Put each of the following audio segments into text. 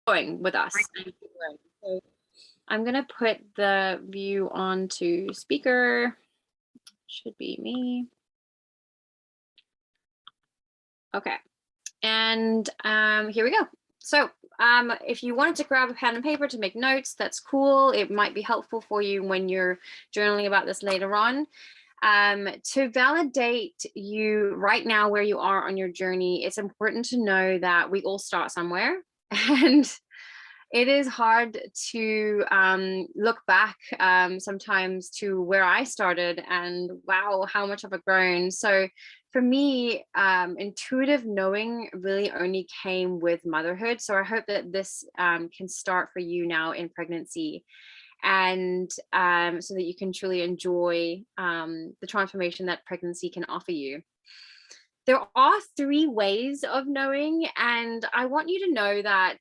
going with us. So I'm going to put the view onto speaker. Should be me. Okay. And here we go. So if you wanted to grab a pen and paper to make notes, that's cool. It might be helpful for you when you're journaling about this later on. To validate you right now where you are on your journey, it's important to know that we all start somewhere. And it is hard to look back sometimes to where I started and wow, how much I've grown. So for me, intuitive knowing really only came with motherhood. So I hope that this can start for you now in pregnancy, and so that you can truly enjoy the transformation that pregnancy can offer you. There are 3 ways of knowing, and I want you to know that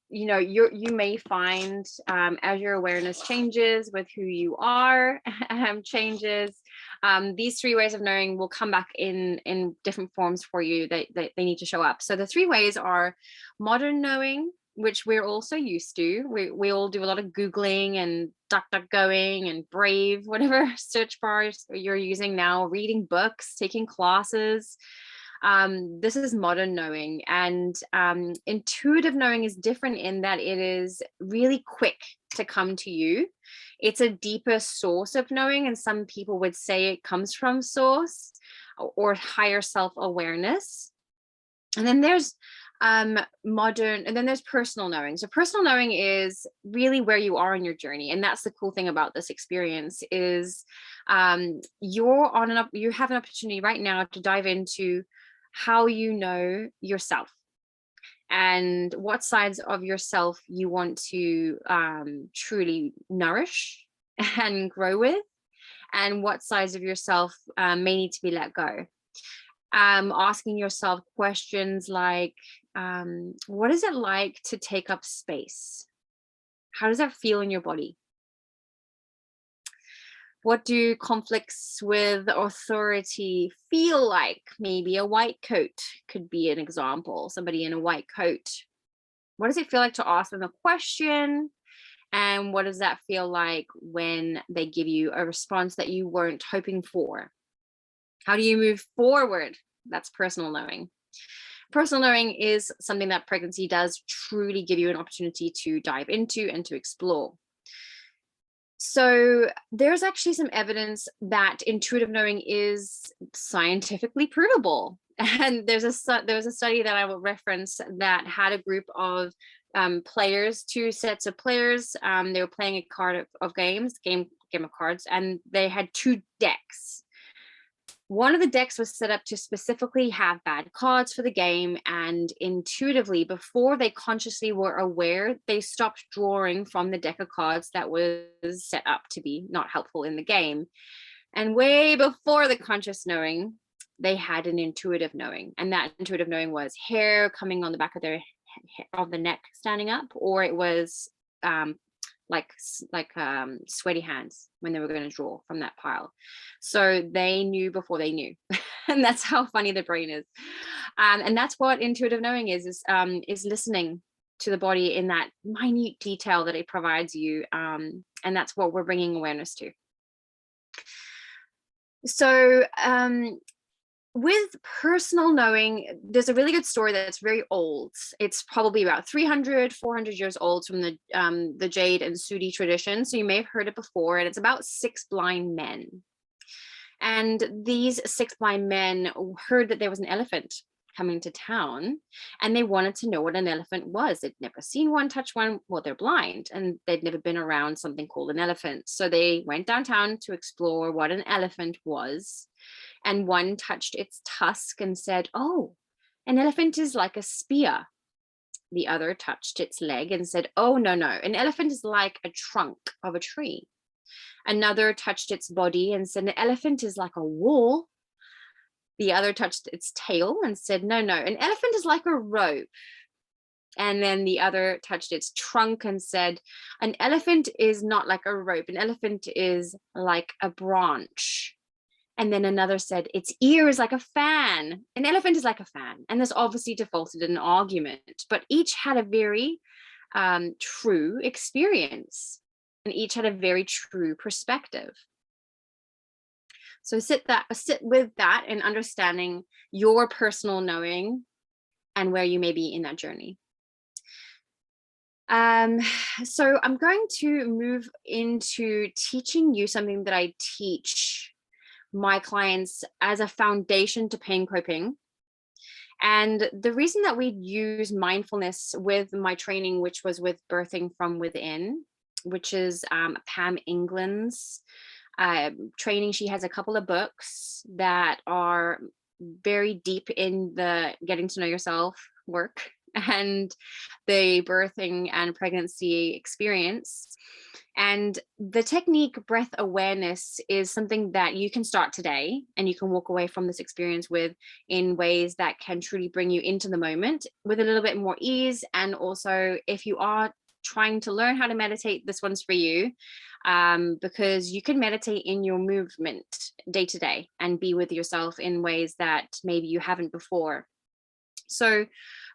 you may find as your awareness changes with who you are changes, these 3 ways of knowing will come back in different forms for you. They need to show up. So the 3 ways are modern knowing, which we're also used to. We all do a lot of Googling and DuckDuckGoing and Brave, whatever search bars you're using now, reading books, taking classes. This is modern knowing, and intuitive knowing is different in that it is really quick to come to you. It's a deeper source of knowing, and some people would say it comes from source or higher self-awareness. And then there's modern, and then there's personal knowing. So personal knowing is really where you are in your journey, and that's the cool thing about this experience is you have an opportunity right now to dive into how you know yourself and what sides of yourself you want to truly nourish and grow with, and what sides of yourself may need to be let go. Asking yourself questions like, what is it like to take up space? How does that feel in your body? What do conflicts with authority feel like? Maybe a white coat could be an example, somebody in a white coat. What does it feel like to ask them a question? And what does that feel like when they give you a response that you weren't hoping for? How do you move forward? That's personal knowing. Personal knowing is something that pregnancy does truly give you an opportunity to dive into and to explore. So there's actually some evidence that intuitive knowing is scientifically provable. And there was a study that I will reference that had a group of players, 2 sets of players. They were playing a game of cards, and they had 2 decks. One of the decks was set up to specifically have bad cards for the game, and intuitively, before they consciously were aware, they stopped drawing from the deck of cards that was set up to be not helpful in the game. And way before the conscious knowing, they had an intuitive knowing, and that intuitive knowing was hair coming on the back of the neck standing up, or it was sweaty hands when they were going to draw from that pile. So they knew before they knew. And that's how funny the brain is. And that's what intuitive knowing is listening to the body in that minute detail that it provides you. And that's what we're bringing awareness to. So with personal knowing, there's a really good story that's very old. It's probably about 300, 400 years old, from the Jade and Sudi tradition. So you may have heard it before, and it's about 6 blind men. And these 6 blind men heard that there was an elephant coming to town, and they wanted to know what an elephant was. They'd never seen one, touched one. Well, they're blind, and they'd never been around something called an elephant. So they went downtown to explore what an elephant was. And one touched its tusk and said, "Oh, an elephant is like a spear." The other touched its leg and said, "Oh, no, an elephant is like a trunk of a tree." Another touched its body and said, "An elephant is like a wall." The other touched its tail and said, no, an elephant is like a rope." And then the other touched its trunk and said, "An elephant is not like a rope. An elephant is like a branch." And then another said, its ear is like a fan. An elephant is like a fan. And this obviously defaulted in an argument, but each had a very true experience, and each had a very true perspective. So sit with that and understanding your personal knowing and where you may be in that journey. So I'm going to move into teaching you something that I teach my clients as a foundation to pain coping. And the reason that we use mindfulness with my training, which was with Birthing from Within, which is Pam England's training. She has a couple of books that are very deep in the getting to know yourself work and the birthing and pregnancy experience. And the technique breath awareness is something that you can start today, and you can walk away from this experience with in ways that can truly bring you into the moment with a little bit more ease. And also, if you are trying to learn how to meditate, this one's for you, because you can meditate in your movement day to day and be with yourself in ways that maybe you haven't before. So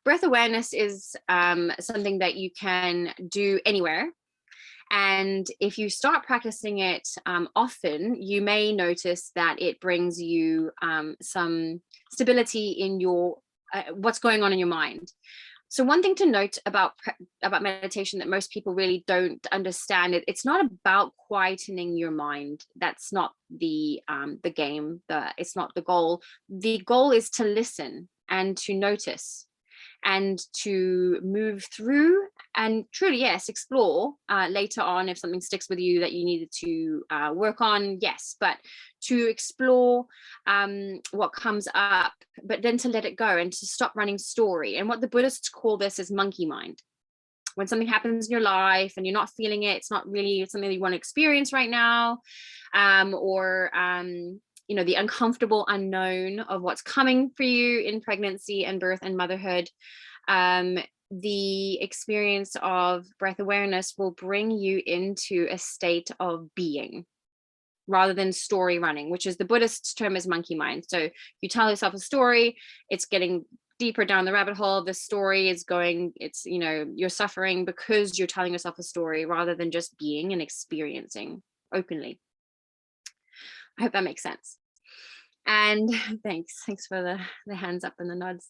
breath awareness is something that you can do anywhere. And if you start practicing it often, you may notice that it brings you some stability in your what's going on in your mind. So one thing to note about meditation that most people really don't understand, it's not about quietening your mind. That's not the game. It's not the goal. The goal is to listen and to notice and to move through and truly, yes, explore later on if something sticks with you that you needed to work on, yes, but to explore what comes up, but then to let it go and to stop running story. And what the Buddhists call this is monkey mind. When something happens in your life and you're not feeling it, it's not really something that you want to experience right now, or the uncomfortable unknown of what's coming for you in pregnancy and birth and motherhood, the experience of breath awareness will bring you into a state of being rather than story running, which is the Buddhist term is monkey mind. So you tell yourself a story, it's getting deeper down the rabbit hole. The story is going, you're suffering because you're telling yourself a story rather than just being and experiencing openly. I hope that makes sense. And thanks for the hands up and the nods.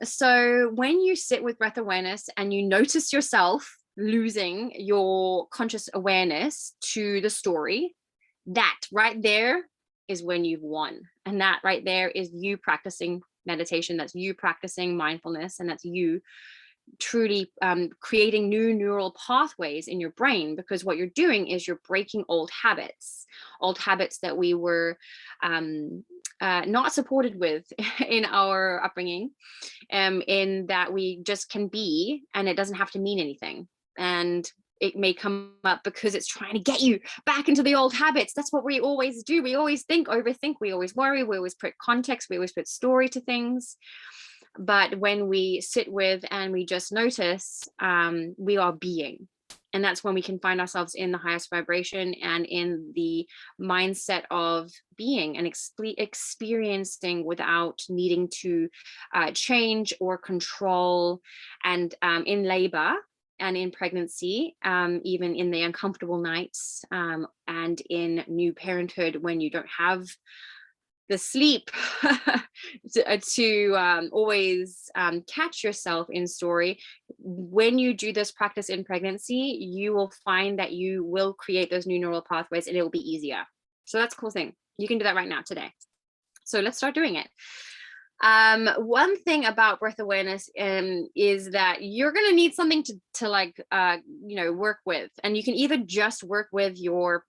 So when you sit with breath awareness and you notice yourself losing your conscious awareness to the story, that right there is when you've won. And that right there is you practicing meditation. That's you practicing mindfulness. And that's you truly creating new neural pathways in your brain, because what you're doing is you're breaking old habits that we were not supported with in our upbringing, in that we just can be, and it doesn't have to mean anything. And it may come up because it's trying to get you back into the old habits. That's what we always do. We always think, overthink, we always worry, we always put context, we always put story to things. But when we sit with and we just notice, we are being. And that's when we can find ourselves in the highest vibration and in the mindset of being and experiencing without needing to change or control. And in labor and in pregnancy, even in the uncomfortable nights, and in new parenthood, when you don't have the sleep to always catch yourself in story. When you do this practice in pregnancy, you will find that you will create those new neural pathways and it will be easier. So that's a cool thing. You can do that right now today. So let's start doing it. One thing about breath awareness is that you're going to need something to work with. And you can either just work with your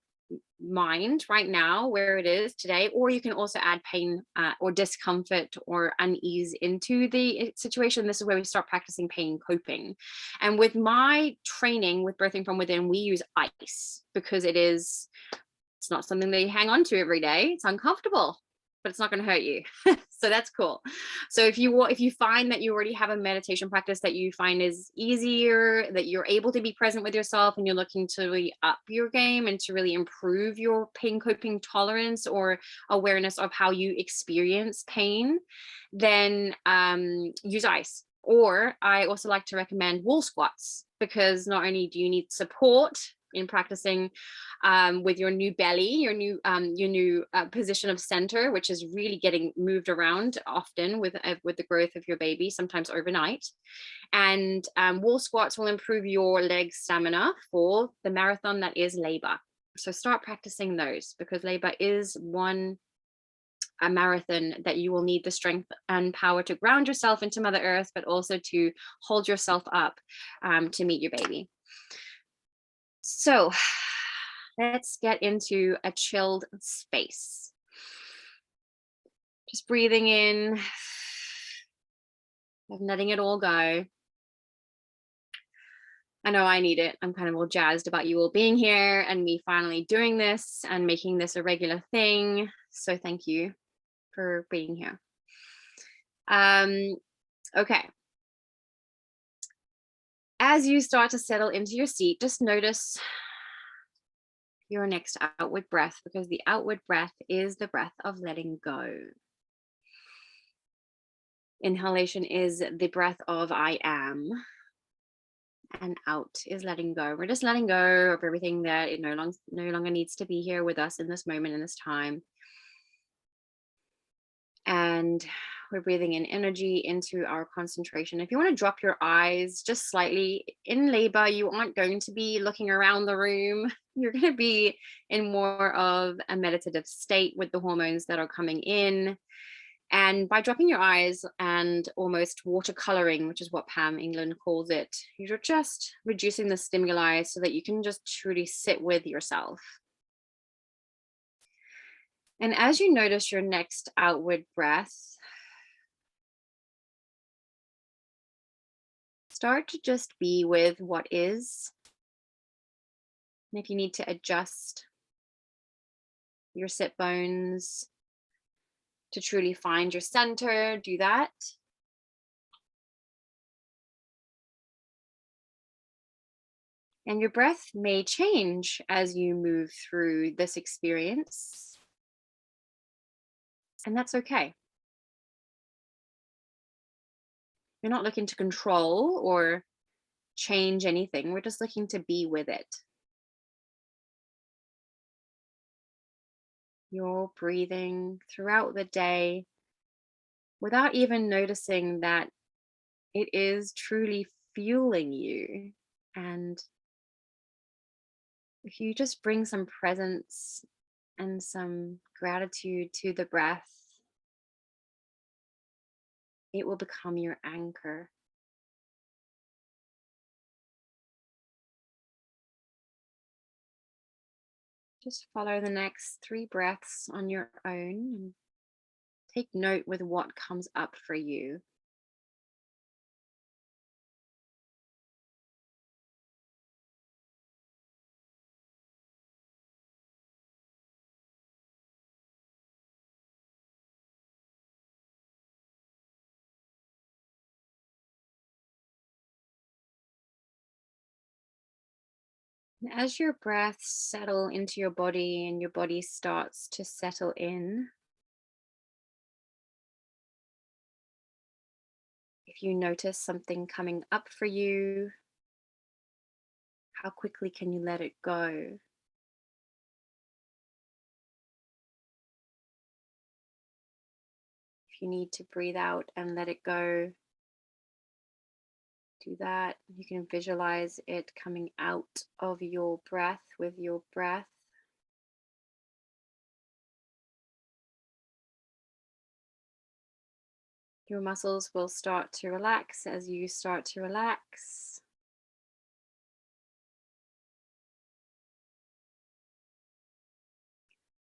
mind right now where it is today, or you can also add pain or discomfort or unease into the situation. This is where we start practicing pain coping. And with my training with Birthing from Within, we use ice because it's not something that you hang on to every day. It's uncomfortable. but it's not going to hurt you. So that's cool. So if you find that you already have a meditation practice that you find is easier, that you're able to be present with yourself, and you're looking to really up your game and to really improve your pain coping tolerance or awareness of how you experience pain, then use ice. Or I also like to recommend wall squats, because not only do you need support in practicing with your new belly, your new position of center, which is really getting moved around often with the growth of your baby, sometimes overnight. And wall squats will improve your leg stamina for the marathon that is labor. So start practicing those, because labor is a marathon that you will need the strength and power to ground yourself into Mother Earth, but also to hold yourself up to meet your baby. So let's get into a chilled space. Just breathing in and letting it all go. I know I need it. I'm kind of all jazzed about you all being here and me finally doing this and making this a regular thing. So thank you for being here. Okay. As you start to settle into your seat, just notice your next outward breath, because the outward breath is the breath of letting go. Inhalation is the breath of I am, and out is letting go. We're just letting go of everything that it no longer needs to be here with us in this moment, in this time. And we're breathing in energy into our concentration. If you want to drop your eyes just slightly, in labor, you aren't going to be looking around the room. You're going to be in more of a meditative state with the hormones that are coming in. And by dropping your eyes and almost watercoloring, which is what Pam England calls it, you're just reducing the stimuli so that you can just truly sit with yourself. And as you notice your next outward breath, start to just be with what is. And if you need to adjust your sit bones to truly find your center, do that. And your breath may change as you move through this experience. And that's okay. We're not looking to control or change anything. We're just looking to be with it. You're breathing throughout the day without even noticing that it is truly fueling you. And if you just bring some presence and some gratitude to the breath, it will become your anchor. Just follow the next 3 breaths on your own and take note with what comes up for you. And as your breaths settle into your body and your body starts to settle in, if you notice something coming up for you, how quickly can you let it go? If you need to breathe out and let it go, do that. You can visualize it coming out of your breath with your breath. Your muscles will start to relax as you start to relax.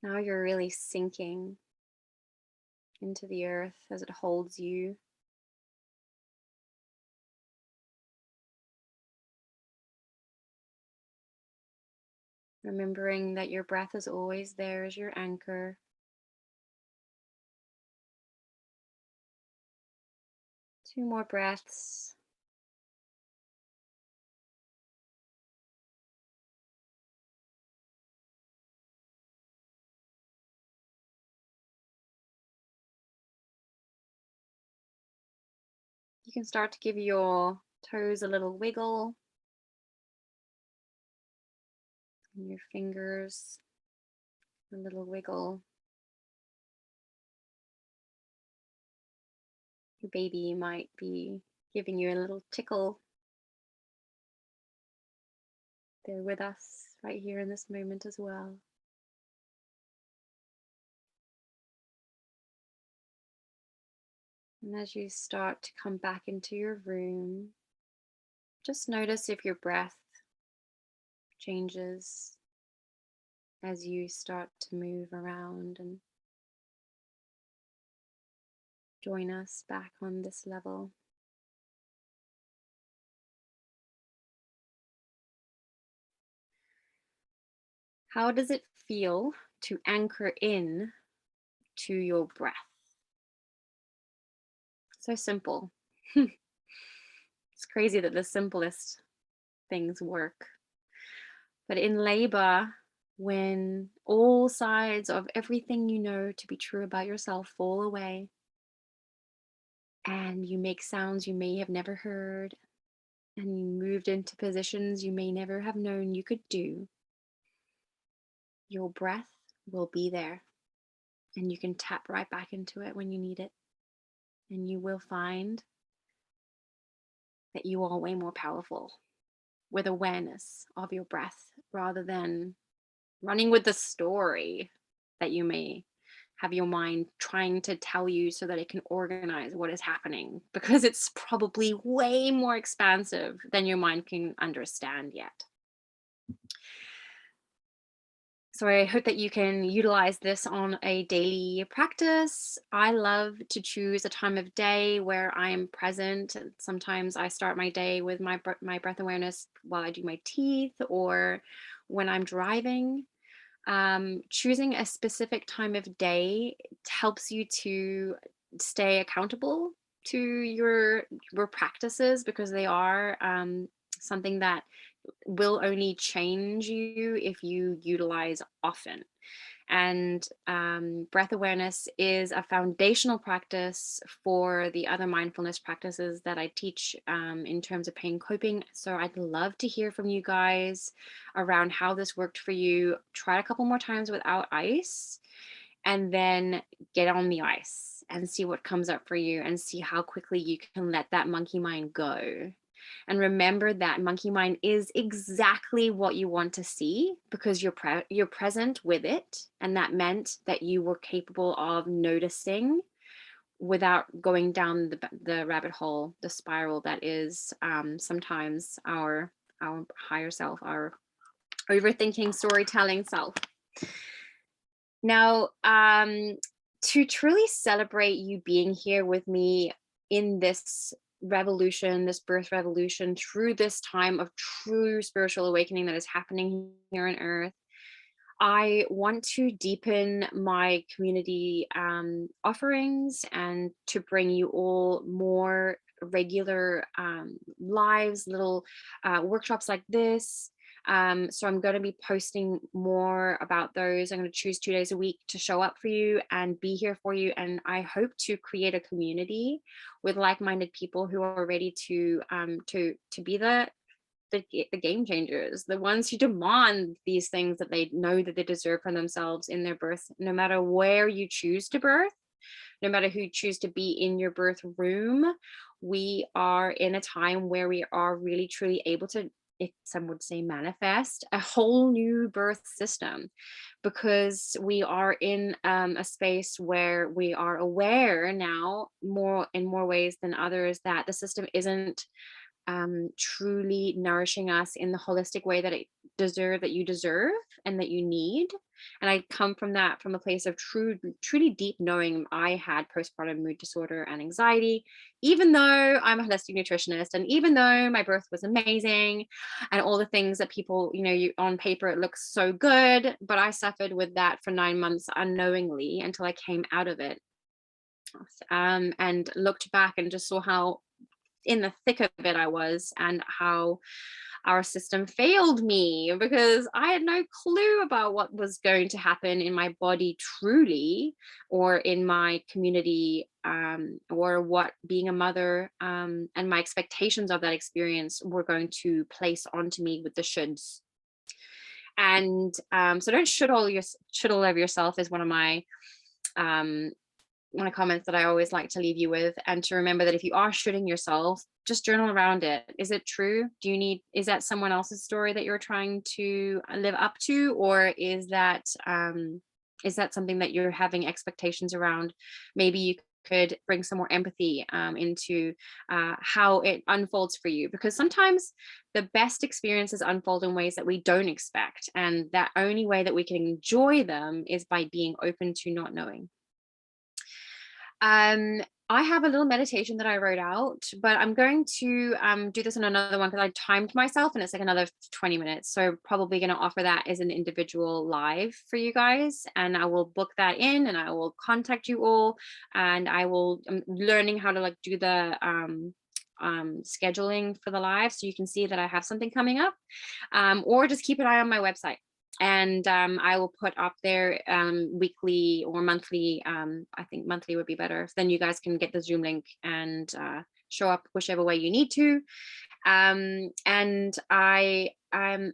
Now you're really sinking into the earth as it holds you. Remembering that your breath is always there as your anchor. 2 more breaths. You can start to give your toes a little wiggle and your fingers a little wiggle. Your baby might be giving you a little tickle. They're with us right here in this moment as well. And as you start to come back into your room, just notice if your breath changes as you start to move around and join us back on this level. How does it feel to anchor in to your breath? So simple. It's crazy that the simplest things work. But in labor, when all sides of everything you know to be true about yourself fall away, and you make sounds you may have never heard, and you moved into positions you may never have known you could do, your breath will be there, and you can tap right back into it when you need it. And you will find that you are way more powerful with awareness of your breath rather than running with the story that you may have your mind trying to tell you so that it can organize what is happening, because it's probably way more expansive than your mind can understand yet. So I hope that you can utilize this on a daily practice. I love to choose a time of day where I am present. Sometimes I start my day with my breath awareness while I do my teeth or when I'm driving. Choosing a specific time of day helps you to stay accountable to your practices, because they are something that will only change you if you utilize often. And breath awareness is a foundational practice for the other mindfulness practices that I teach in terms of pain coping. So I'd love to hear from you guys around how this worked for you. Try a couple more times without ice, and then get on the ice and see what comes up for you, and see how quickly you can let that monkey mind go. And remember that monkey mind is exactly what you want to see, because you're present with it, and that meant that you were capable of noticing without going down the rabbit hole, the spiral that is sometimes our higher self, our overthinking, storytelling self. Now, to truly celebrate you being here with me in this revolution, this birth revolution, through this time of true spiritual awakening that is happening here on earth, I want to deepen my community offerings and to bring you all more regular lives, little workshops like this. So I'm going to be posting more about those. I'm going to choose 2 days a week to show up for you and be here for you. And I hope to create a community with like-minded people who are ready to be the game changers, the ones who demand these things that they know that they deserve for themselves in their birth, no matter where you choose to birth, no matter who you choose to be in your birth room. We are in a time where we are really truly able to, if some would say, manifest a whole new birth system, because we are in a space where we are aware now more in more ways than others that the system isn't truly nourishing us in the holistic way that you deserve and that you need. And I come from that from a place of truly deep knowing. I had postpartum mood disorder and anxiety, even though I'm a holistic nutritionist, and even though my birth was amazing and all the things that people, you on paper it looks so good, but I suffered with that for 9 months unknowingly until I came out of it. and looked back and just saw how in the thick of it I was, and how our system failed me because I had no clue about what was going to happen in my body truly, or in my community, or what being a mother, and my expectations of that experience were going to place onto me with the shoulds. And so don't should all over yourself is um, one of comments that I always like to leave you with, and to remember that if you are shooting yourself, just journal around it. Is it true? Is that someone else's story that you're trying to live up to, or is that something that you're having expectations around? Maybe you could bring some more empathy into how it unfolds for you, because sometimes the best experiences unfold in ways that we don't expect, and that only way that we can enjoy them is by being open to not knowing. I have a little meditation that I wrote out, but I'm going to do this in another one because I timed myself and it's like another 20 minutes. So probably going to offer that as an individual live for you guys. And I will book that in, and I will contact you all, and I'm learning how to like do the scheduling for the live, so you can see that I have something coming up, or just keep an eye on my website. And I will put up there weekly or monthly. I think monthly would be better. Then you guys can get the Zoom link and show up whichever way you need to. And I'm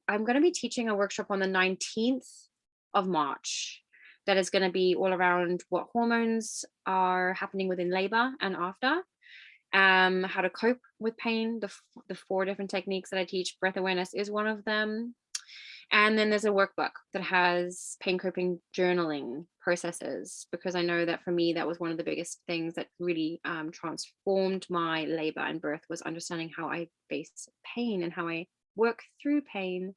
going to be teaching a workshop on the 19th of March that is going to be all around what hormones are happening within labor and after. How to cope with pain. The 4 different techniques that I teach. Breath awareness is one of them. And then there's a workbook that has pain coping journaling processes, because I know that for me, that was one of the biggest things that really transformed my labor and birth, was understanding how I face pain and how I work through pain.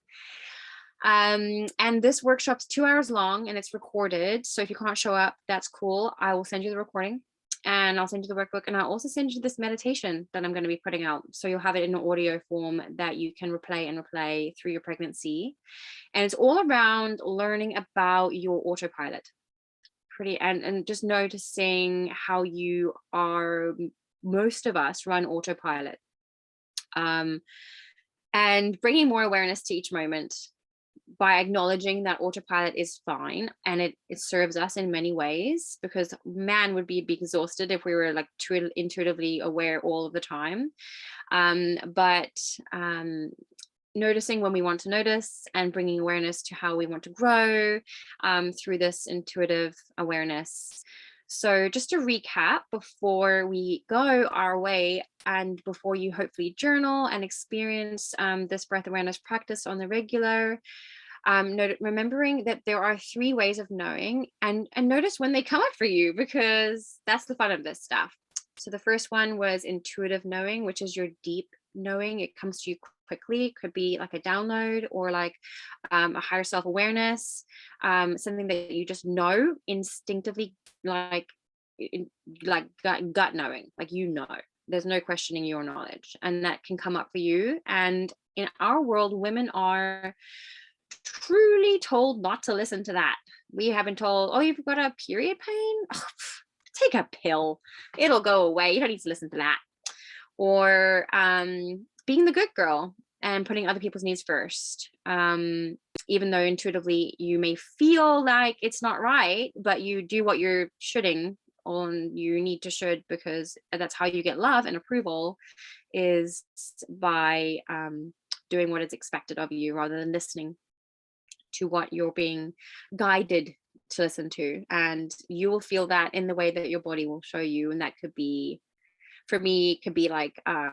And this workshop's 2 hours long and it's recorded. So if you can't show up, that's cool. I will send you the recording, and I'll send you the workbook, and I'll also send you this meditation that I'm going to be putting out. So you'll have it in an audio form that you can replay through your pregnancy. And it's all around learning about your autopilot. And just noticing how you are, most of us run autopilot, and bringing more awareness to each moment by acknowledging that autopilot is fine, and it serves us in many ways, because man would be exhausted if we were like too intuitively aware all of the time. But noticing when we want to notice, and bringing awareness to how we want to grow through this intuitive awareness. So just to recap before we go our way, and before you hopefully journal and experience this breath awareness practice on the regular, remembering that there are 3 ways of knowing, and notice when they come up for you, because that's the fun of this stuff. So the first one was intuitive knowing, which is your deep knowing. It comes to you quickly. It could be like a download, or like a higher self-awareness, something that you just know instinctively, like gut knowing, like there's no questioning your knowledge, and that can come up for you. And in our world, women are truly told not to listen to that. We have been told, oh, you've got a period pain? Oh, take a pill, it'll go away, you don't need to listen to that. Or being the good girl and putting other people's needs first, even though intuitively you may feel like it's not right, but you do what you're shoulding on, you need to should, because that's how you get love and approval, is by doing what is expected of you, rather than listening to what you're being guided to listen to. And you will feel that in the way that your body will show you. And that could be, for me, it could be like a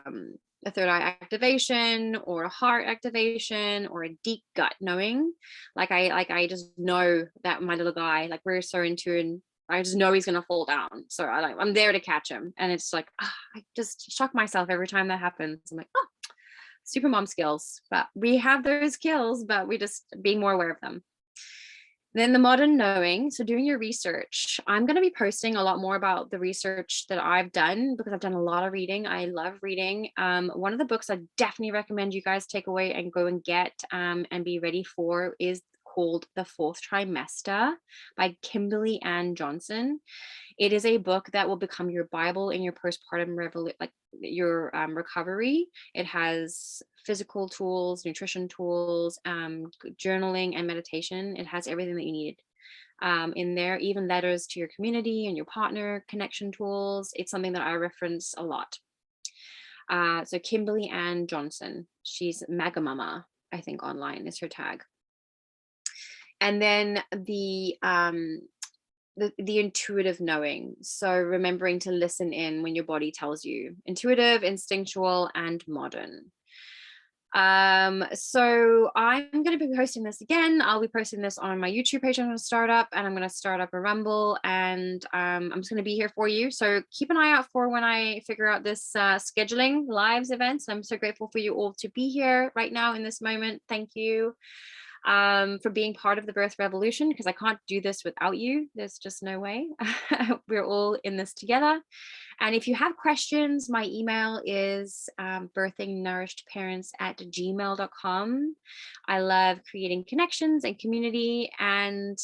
third eye activation, or a heart activation, or a deep gut knowing. I just know that my little guy, like we're so into, and I just know he's gonna fall down. So I'm there to catch him. And it's like, I just shock myself every time that happens. I'm like, oh, super mom skills. But we have those skills, but we just being more aware of them. Then the modern knowing, so doing your research. I'm going to be posting a lot more about the research that I've done, because I've done a lot of reading. I love reading. One of the books I definitely recommend you guys take away and go and get and be ready for is called The Fourth Trimester by Kimberly-Ann Johnson. It is a book that will become your Bible in your postpartum your recovery. It has physical tools, nutrition tools, journaling, and meditation. It has everything that you need in there, even letters to your community and your partner, connection tools. It's something that I reference a lot. So Kimberly-Ann Johnson, she's Magamama, I think online is her tag. And then the intuitive knowing. So remembering to listen in when your body tells you. Intuitive, instinctual, and modern. So I'm going to be posting this again. I'll be posting this on my YouTube page. I'm going to start up, and I'm going to start up a Rumble, and I'm just going to be here for you. So keep an eye out for when I figure out this scheduling lives events. I'm so grateful for you all to be here right now in this moment. Thank you for being part of the birth revolution, because I can't do this without you. There's just no way. We're all in this together. And if you have questions, my email is birthingnourished@gmail.com. I love creating connections and community. And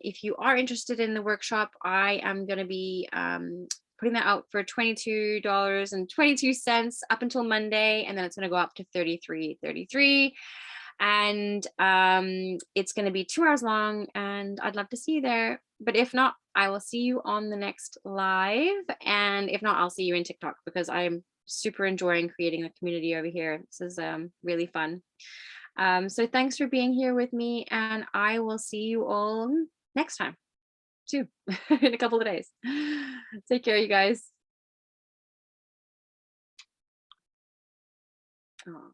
if you are interested in the workshop, I am going to be putting that out for $22.22 up until Monday, and then it's going to go up to $33.33. And it's going to be 2 hours long, and I'd love to see you there. But if not, I will see you on the next live. And if not, I'll see you in TikTok, because I'm super enjoying creating a community over here. This is really fun. So thanks for being here with me, and I will see you all next time too, in a couple of days. Take care, you guys. Oh.